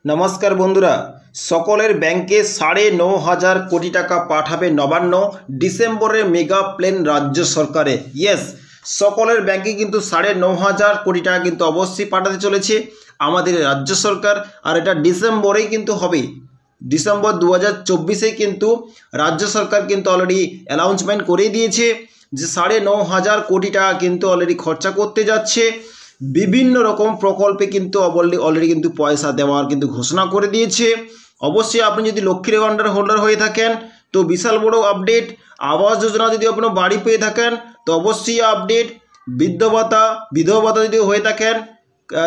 नमस्कार बंधुरा सकलेर बैंके 9,500 कोटी टाका पाठाबे नबान्न डिसेम्बरे मेगा प्लेन राज्य सरकारे येस सकलेर बैंके किन्तु 9,500 कोटी टाका किन्तु अवश्य पाठाते चलेछे आमादेर राज्य सरकार और एटा डिसेम्बरे किन्तु होबे डिसेम्बर 2024 किन्तु राज्य सरकार किन्तु अलरेडी अनाउंसमेंट करे दिएछे जे 9,500 कोटी टाका किन्तु अलरेडी खर्चा करते जाच्छे विभिन्न रकम प्रकल्पे किन्तु अलरेडी किन्तु पैसा देवार किन्तु घोषणा करे दिएछे। अवश्य आपनि यदि लक्ष्मीर भाण्डार होल्डार हये थाकेन तो विशाल बड़ो अपडेट। आवास योजना यदि आपनि बाड़ी पेये थाकेन तो अवश्य अपडेट। बृद्ध भाता विधवा भाता यदि हये थाकेन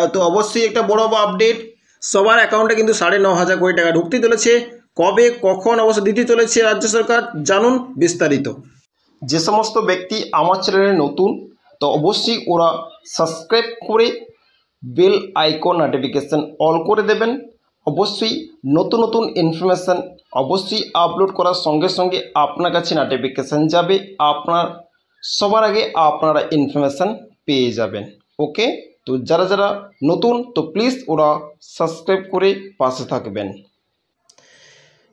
तो अवश्य एक बड़ो अपडेट। सबार अ্যাকাউন্টে किन्तु 9,500 कोटी टाका ढुकते चलेছে कबे कखन अवश्य दिते चलेছে राज्य सरकार जानून विस्तारित। जे समस्त व्यक्ति आमार चैनेले नतून तो अवश्य ओरा सबस्क्राइब करे बेल आइकन नोटिफिकेशन अल करे देवें। अवश्य नतून नतून इनफरमेशन अवश्य आपलोड करार संगे संगे आपनार काछे नोटिफिकेशन जाबे आपनार सबार आगे आपनारा इनफरमेशन पेये जाबेन। ओके तो जारा जारा नतून तो प्लिज ओरा सबस्क्राइब करे पाशे थाकबेन।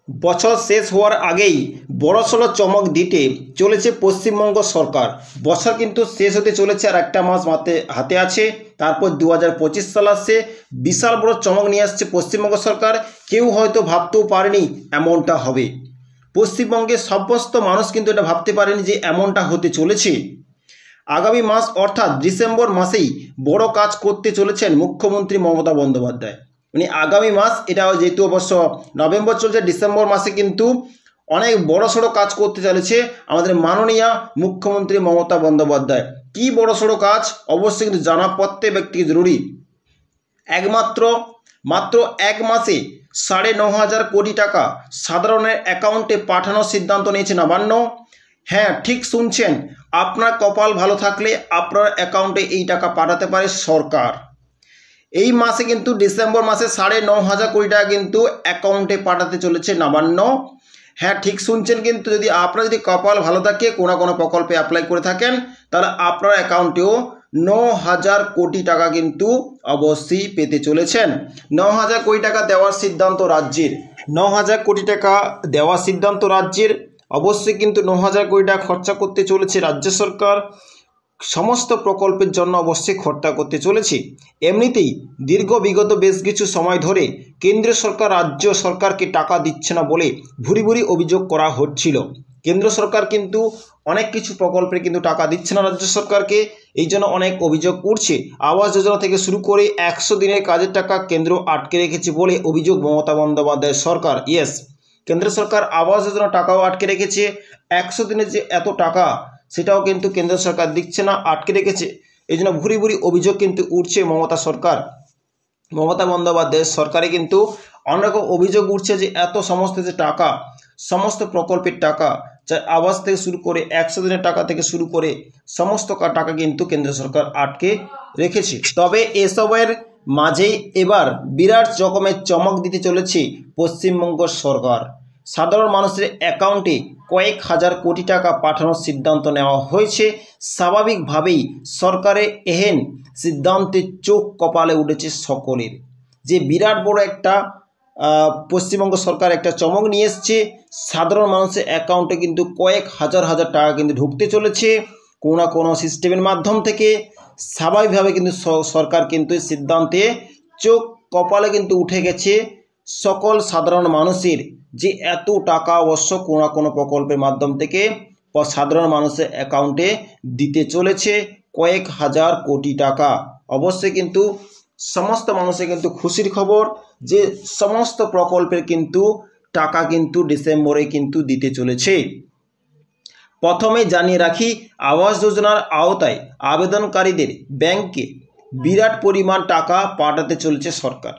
बछर शेष होवार आगेई बड़सड़ो चमक दीते चलेছে पश्चिमबंग सरकार। बछर किन्तु शेष होते चलेছে और एक मास हाथे आछे तारपर 2025 साल आसছে विशाल बड़ो चमक निये आसছে पश्चिमबंग सरकार। केउ हयतो भाबतेও पारेনি एमनटा होबे। पश्चिमबंगे समस्त मानुष किन्तु এটা ভাবতে পারেনি যে এমনটা হতে চলেছে। आगामी मास अर्थात डिसेम्बर मासेई बड़ो काज करते चलेছেন मुख्यमंत्री ममता बंदोपाध्याय। মানে आगामी मास এটা যেহেতু অবশ্য নভেম্বর চলছে ডিসেম্বর মাসে কিন্তু অনেক বড়সড় কাজ করতে চলেছে আমাদের মাননীয় মুখ্যমন্ত্রী মমতা বন্দ্যোপাধ্যায়। কি বড়সড় কাজ অবশ্যই কিন্তু জানা প্রত্যেক ব্যক্তিকে জরুরি। মাত্র এক মাসে 9,500 কোটি টাকা সাধারণের অ্যাকাউন্টে পাঠানোর সিদ্ধান্ত নিয়েছে নবান্ন। হ্যাঁ ঠিক শুনছেন, আপনার কপাল ভালো থাকলে আপনার অ্যাকাউন্টে এই টাকা পাঠাতে পারে সরকার। এই মাসে কিন্তু ডিসেম্বর মাসে 9,500 কোটি টাকা কিন্তু অ্যাকাউন্টে পাঠাতে চলেছে নবান্ন। হ্যাঁ ঠিক শুনছেন, কিন্তু যদি আপনার যদি কপাল ভালো থাকে কোনো প্রকল্পে অ্যাপ্লাই করে থাকেন তাহলে আপনার অ্যাকাউন্টেও 9,000 কোটি টাকা কিন্তু অবশ্যই পেতে চলেছেন। 9,000 কোটি টাকা দেওয়ার সিদ্ধান্ত রাজ্যের। 9,000 কোটি টাকা দেওয়ার সিদ্ধান্ত রাজ্যের। অবশ্যই কিন্তু 9,000 কোটি টাকা খরচা করতে চলেছে রাজ্য সরকার। समस्त प्रकल्पेर जन्य अवश्य खर्चा करते चलेছে। एमनितेई दीर्घ विगत बेश किछु समय धरे केंद्र सरकार राज्य सरकार के टाका दिच्छे ना बोले भुरी भुरी अभियोग करा हच्छिलो। केंद्र सरकार किन्तु अनेक किछु प्रकल्पे किन्तु टाका दिच्छे ना राज्य सरकार के, एई जोन्नो अनेक अभियोग उठছে। आवास योजना थेके शुरू करे 100 दिनेर काजेर टाका केंद्र आटके रेखेছে बोले अभियोग ममता बंदोपाध्याय सरकार। येस केंद्र सरकार आवास योजना टाकाओ आटके रेखेছে। 100 दिने जे एत टाका সেটাও কিন্তু কেন্দ্র সরকার দিচ্ছে না, আটকে রেখেছে। এই জন্য ভুরি ভুরি অভিযোগ কিন্তু উঠছে মমতা বন্দ্যোপাধ্যায়ের সরকারে কিন্তু অনেক অভিযোগ উঠছে যে এত সমস্ত যে টাকা সমস্ত প্রকল্পের টাকা আবাস থেকে শুরু করে 100 দিনের টাকা থেকে শুরু করে সমস্ত টাকা কিন্তু কেন্দ্র সরকার আটকে রেখেছে। তবে এসবের মাঝেই এবার বিরাট রকমের চমক দিতে চলেছে পশ্চিমবঙ্গ সরকার। সাধারণ মানুষের অ্যাকাউন্টে কয়েক হাজার কোটি টাকা পাঠানোর সিদ্ধান্ত নেওয়া হয়েছে। স্বাভাবিকভাবেই সরকারের এহেন সিদ্ধান্তে চোখ কপালে উঠেছে সকলের। যে বিরাট বড় একটা পশ্চিমবঙ্গ সরকার একটা চমক নিয়ে এসছে। সাধারণ মানুষের অ্যাকাউন্টে কিন্তু কয়েক হাজার হাজার টাকা কিন্তু ঢুকতে চলেছে কোনো সিস্টেমের মাধ্যম থেকে। স্বাভাবিকভাবে কিন্তু সরকার কিন্তু সিদ্ধান্তে চোখ কপালে কিন্তু উঠে গেছে সকল সাধারণ মানুষের যে এত টাকা অবশ্য কোনো প্রকল্পের মাধ্যম থেকে সাধারণ মানুষের অ্যাকাউন্টে দিতে চলেছে কয়েক হাজার কোটি টাকা। অবশ্যই কিন্তু সমস্ত মানুষের কিন্তু খুশির খবর যে সমস্ত প্রকল্পের কিন্তু টাকা কিন্তু ডিসেম্বরে কিন্তু দিতে চলেছে। প্রথমে জানিয়ে রাখি আবাস যোজনার আওতায় আবেদনকারীদের ব্যাংকে বিরাট পরিমাণ টাকা পাঠাতে চলেছে সরকার।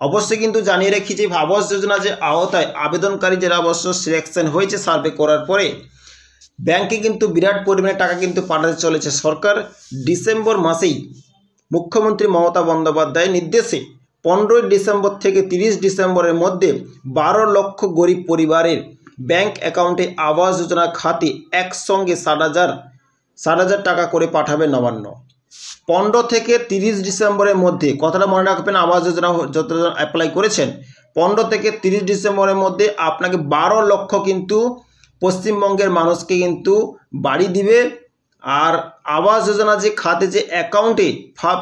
অবশ্যই কিন্তু জানিয়ে রাখি যে আবাস যোজনা যে আওতায় আবেদনকারী যারা অবশ্য সিলেকশন হয়েছে সার্ভে করার পরে ব্যাংকে কিন্তু বিরাট পরিমাণে টাকা কিন্তু পাঠাতে চলেছে সরকার। ডিসেম্বর মাসেই মুখ্যমন্ত্রী মমতা বন্দ্যোপাধ্যায় নির্দেশে 15 ডিসেম্বর থেকে 30 ডিসেম্বরের মধ্যে 12 লক্ষ গরিব পরিবারের ব্যাংক অ্যাকাউন্টে আবাস যোজনা খাতে একসঙ্গে 60,000 টাকা করে পাঠাবে নবান্ন। 15 থেকে 30 ডিসেম্বরের মধ্যে, কথাটা মনে রাখবেন, আবাস যোজনা যতজন অ্যাপ্লাই করেছেন 15 থেকে 30 ডিসেম্বরের মধ্যে আপনাকে 12 লক্ষ কিন্তু পশ্চিমবঙ্গের মানুষকে কিন্তু বাড়ি দিবে। আর আবাস যোজনা যে খাতে যে অ্যাকাউন্টে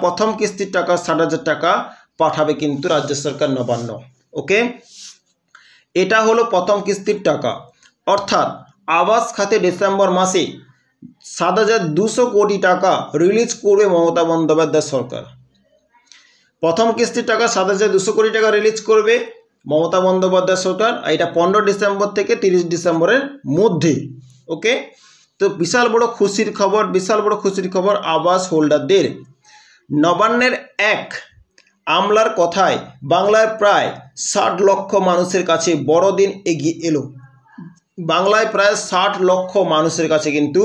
প্রথম কিস্তির টাকা 60,000 টাকা পাঠাবে কিন্তু রাজ্য সরকার নবান্ন। ওকে, এটা হলো প্রথম কিস্তির টাকা। অর্থাৎ আবাস খাতে ডিসেম্বর মাসে 7,200 কোটি টাকা রিলিজ করবে মমতা বন্দ্যোপাধ্যায় সরকার। প্রথম কিস্তির টাকা 7,200 কোটি টাকা রিলিজ করবে মমতা বন্দ্যোপাধ্যায় সরকার। এটা 15 ডিসেম্বর থেকে 30 ডিসেম্বরের মধ্যে। ওকে, তো বিশাল বড় খুশির খবর আবাস হোল্ডারদের। নবান্নের এক আমলার কথায় বাংলায় প্রায় 60 লক্ষ মানুষের কাছে বড়দিন এগিয়ে এলো। বাংলায় প্রায় 60 লক্ষ মানুষের কাছে কিন্তু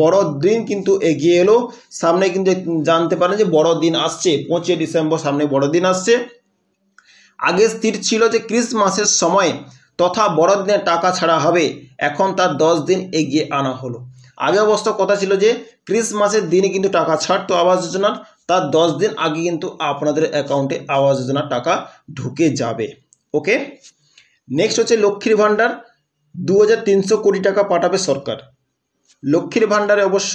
বড়দিন কিন্তু এগিয়ে এলো। সামনে কিন্তু জানতে পারেন যে বড়দিন আসছে, 25 ডিসেম্বর সামনে বড়দিন আসছে। আগে স্থির ছিল যে ক্রিসমাসের সময় তথা বড়দিনে টাকা ছাড়া হবে, এখন তার 10 দিন এগিয়ে আনা হলো। আগে অবশ্য কথা ছিল যে ক্রিসমাসের দিনে কিন্তু টাকা ছাড়তো আবাস যোজনার, তার 10 দিন আগে কিন্তু আপনাদের অ্যাকাউন্টে আবাস যোজনার টাকা ঢুকে যাবে। ওকে, নেক্সট হচ্ছে লক্ষ্মীর ভাণ্ডার। 2,300 কোটি টাকা পাঠাবে সরকার। লক্ষ্মীর ভাণ্ডারে অবশ্য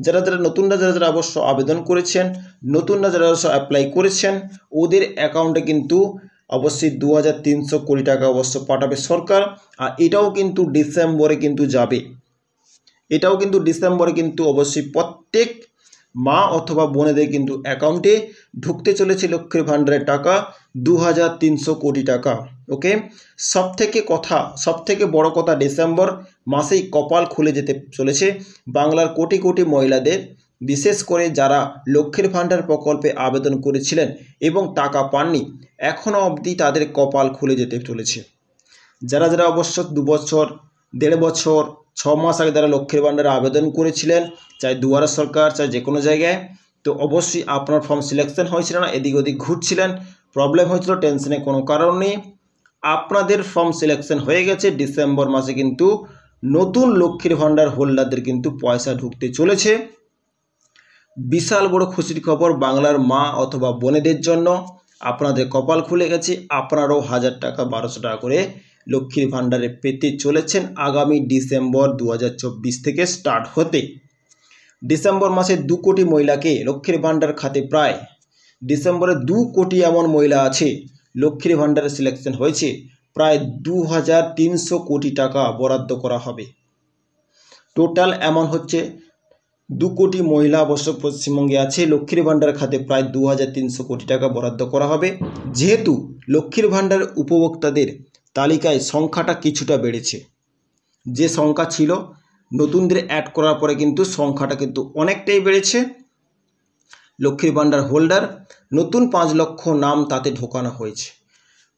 যারা নতুনরা অবশ্য আবেদন করেছেন, নতুনরা যারা অ্যাপ্লাই করেছেন, ওদের অ্যাকাউন্টে কিন্তু অবশ্যই 2,300 কোটি টাকা অবশ্য পাঠাবে সরকার। আর এটাও কিন্তু ডিসেম্বরে কিন্তু অবশ্যই প্রত্যেক মা অথবা বোনেদের কিন্তু অ্যাকাউন্টে ঢুকতে চলেছে লক্ষ্মীর ভাণ্ডারের টাকা 2,300 কোটি টাকা। ওকে, সবথেকে বড় কথা, ডিসেম্বর মাসেই কপাল খুলে যেতে চলেছে বাংলার কোটি কোটি মহিলাদের, বিশেষ করে যারা লক্ষ্মীর ভাণ্ডার প্রকল্পে আবেদন করেছিলেন এবং টাকা পাননি, এখনও অবধি তাদের কপাল খুলে যেতে চলেছে। যারা অবশ্য 2 বছর 1.5 বছর 6 মাস আগে যারা লক্ষ্মীর ভাণ্ডারে আবেদন করেছিলেন, চাই দুয়ারে সরকার চাই যে কোনো জায়গায়, তো অবশ্যই আপনার ফর্ম সিলেকশন হয়েছিল না, এদিক ওদিক ঘুরছিলেন, প্রবলেম হয়েছিল, টেনশনে কোনো কারণ নেই, আপনাদের ফর্ম সিলেকশন হয়ে গেছে। ডিসেম্বর মাসে কিন্তু নতুন লক্ষ্মীর ভাণ্ডার হোল্ডারদের কিন্তু পয়সা ঢুকতে চলেছে। বিশাল বড় খুশির খবর বাংলার মা অথবা বোনেদের জন্য। আপনাদের কপাল খুলে গেছে, আপনারাও 1,000 টাকা 1,200 টাকা করে লক্ষ্মীর ভাণ্ডারে পেতে চলেছেন আগামী ডিসেম্বর 2024 থেকে স্টার্ট হতে। ডিসেম্বর মাসে 2 কোটি মহিলাকে লক্ষ্মীর ভাণ্ডার খাতে, প্রায় ডিসেম্বরে 2 কোটি এমন মহিলা আছে লক্ষ্মীর ভাণ্ডারে সিলেকশন হয়েছে, প্রায় 2,300 কোটি টাকা বরাদ্দ করা হবে। টোটাল অ্যামাউন্ট হচ্ছে 2 কোটি মহিলা অবশ্য পশ্চিমবঙ্গে আছে, লক্ষ্মীর ভাণ্ডার খাতে প্রায় 2,300 কোটি টাকা বরাদ্দ করা হবে। যেহেতু লক্ষ্মীর ভাণ্ডারের উপভোক্তাদের তালিকায় সংখ্যাটা কিছুটা বেড়েছে, যে সংখ্যা ছিল নতুনদের অ্যাড করার পরে কিন্তু সংখ্যাটা কিন্তু অনেকটাই বেড়েছে। লক্ষ্মীর ভাণ্ডার হোল্ডার নতুন 5 লক্ষ নাম তাতে ঢোকানো হয়েছে।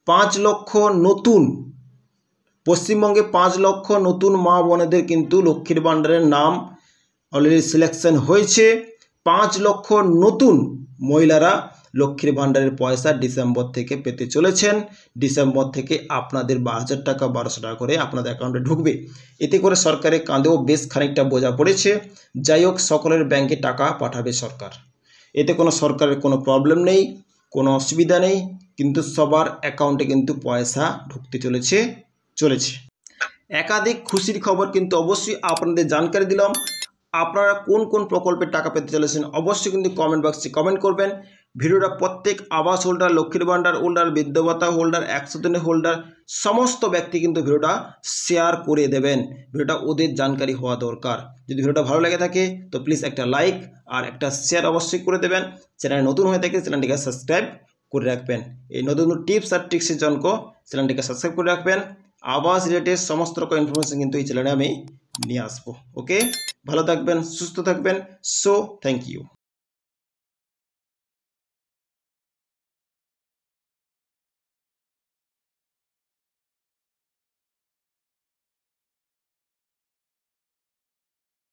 5 লক্ষ নতুন, পশ্চিমবঙ্গে 5 লক্ষ নতুন মা বোনেদের কিন্তু লক্ষ্মীর ভাণ্ডারের নাম অলরেডি সিলেকশন হয়েছে। 5 লক্ষ নতুন মহিলারা লক্ষ্মীর ভাণ্ডারের পয়সা ডিসেম্বর থেকে পেতে চলেছেন। ডিসেম্বর থেকে আপনাদের 1,000 টাকা 1,200 টাকা করে আপনাদের অ্যাকাউন্টে ঢুকবে। এতে করে সরকারের কাঁধেও বেশ খানিকটা বোঝা পড়েছে। যাই হোক, সকলের ব্যাংকে টাকা পাঠাবে সরকার, এতে কোনো সরকারের কোনো প্রবলেম নেই, কোনো অসুবিধা নেই, কিন্তু সবার অ্যাকাউন্টে কিন্তু পয়সা ঢুকতে চলেছে। একাধিক খুশির খবর কিন্তু অবশ্যই আপনাদের জানকারি দিলাম। আপনারা কোন কোন প্রকল্পের টাকা পেতে চলেছেন অবশ্যই কিন্তু কমেন্ট বক্সে কমেন্ট করবেন। ভিডিওটা প্রত্যেক আবাস হোল্ডার, লক্ষ্মীর ভাণ্ডার হোল্ডার, বৃদ্ধ ভাতা হোল্ডার, 100 দিনের হোল্ডার সমস্ত ব্যক্তি কিন্তু ভিডিওটা শেয়ার করে দেবেন। ভিডিওটা ওদের জানকারি হওয়া দরকার। যদি ভিডিওটা ভালো লেগে থাকে তো প্লিজ একটা লাইক আর একটা শেয়ার অবশ্যই করে দেবেন। চ্যানেল নতুন হয়ে থাকে চ্যানেলটিকে সাবস্ক্রাইব করে রাখবেন। এই নতুন টিপস আর ট্রিক্সের জন্য চ্যানেলটিকে সাবস্ক্রাইব করে রাখবেন। আবাস রিলেটেড সমস্ত রকম ইনফরমেশন কিন্তু এই চ্যানেলে আমি নিয়ে আসবো। ওকে, ভালো থাকবেন, সুস্থ থাকবেন। So thank you.